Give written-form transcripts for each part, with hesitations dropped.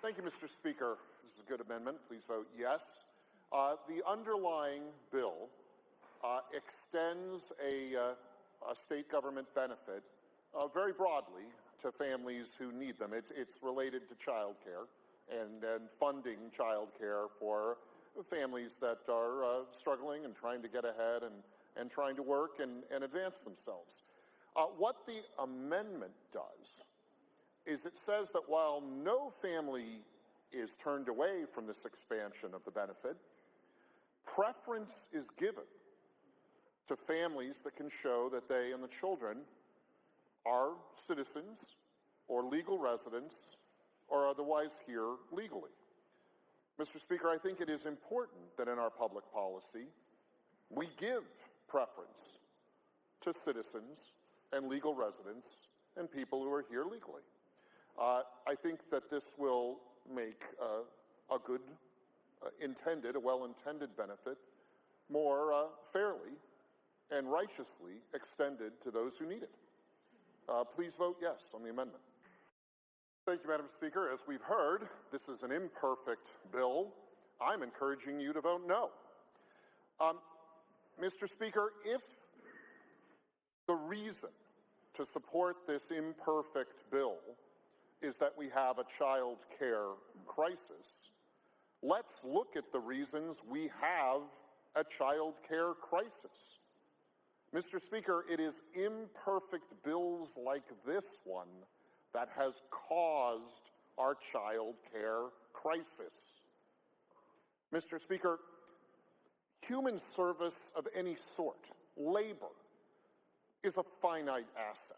Thank you, Mr. Speaker. This is a good amendment. Please vote yes. The underlying bill extends a state government benefit very broadly to families who need them. It's related to child care and funding child care for families that are struggling and trying to get ahead and trying to work and advance themselves. What the amendment does is it says that while no family is turned away from this expansion of the benefit, preference is given to families that can show that they and the children are citizens or legal residents or otherwise here legally. Mr. Speaker, I think it is important that in our public policy we give preference to citizens and legal residents and people who are here legally. I think that this will make a good a well-intended benefit more fairly and righteously extended to those who need it. Please vote yes on the amendment. Thank you, Madam Speaker. As we've heard, this is an imperfect bill. I'm encouraging you to vote no. Mr. Speaker, if the reason to support this imperfect bill is that we have a child care crisis, let's look at the reasons we have a child care crisis. Mr. Speaker, it is imperfect bills like this one that has caused our child care crisis. Mr. Speaker, human service of any sort, labor, is a finite asset.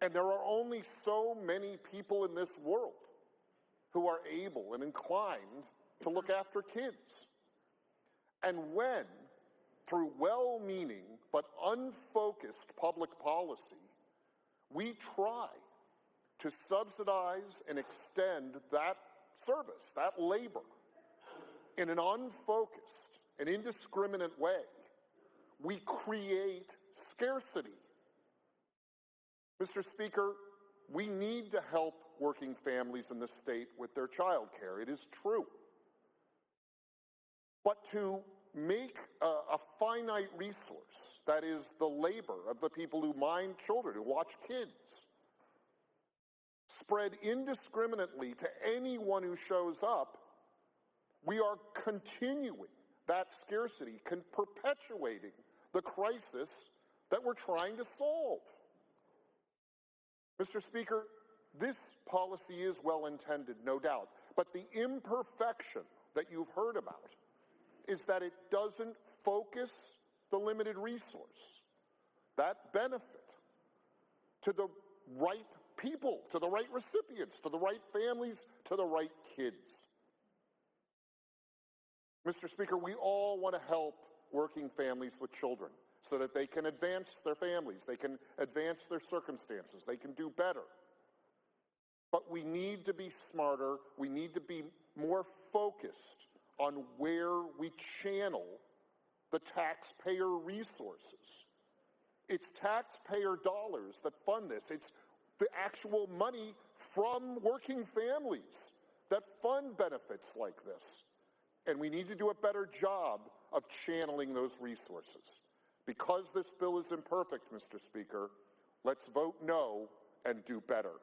And there are only so many people in this world who are able and inclined to look after kids. And when, through well-meaning but unfocused public policy, we try to subsidize and extend that service, that labor, in an unfocused and indiscriminate way, we create scarcity. Mr. Speaker, we need to help working families in this state with their child care. It is true. But to make a finite resource, that is the labor of the people who mind children, who watch kids, spread indiscriminately to anyone who shows up, we are continuing that scarcity, perpetuating the crisis that we're trying to solve. Mr. Speaker, this policy is well-intended, no doubt, but the imperfection that you've heard about is that it doesn't focus the limited resource, that benefit, to the right people, to the right recipients, to the right families, to the right kids. Mr. Speaker, we all want to help working families with children so that they can advance their families, they can advance their circumstances, they can do better. But we need to be smarter, we need to be more focused on where we channel the taxpayer resources. It's taxpayer dollars that fund this. It's the actual money from working families that fund benefits like this. And we need to do a better job of channeling those resources. Because this bill is imperfect, Mr. Speaker, let's vote no and do better.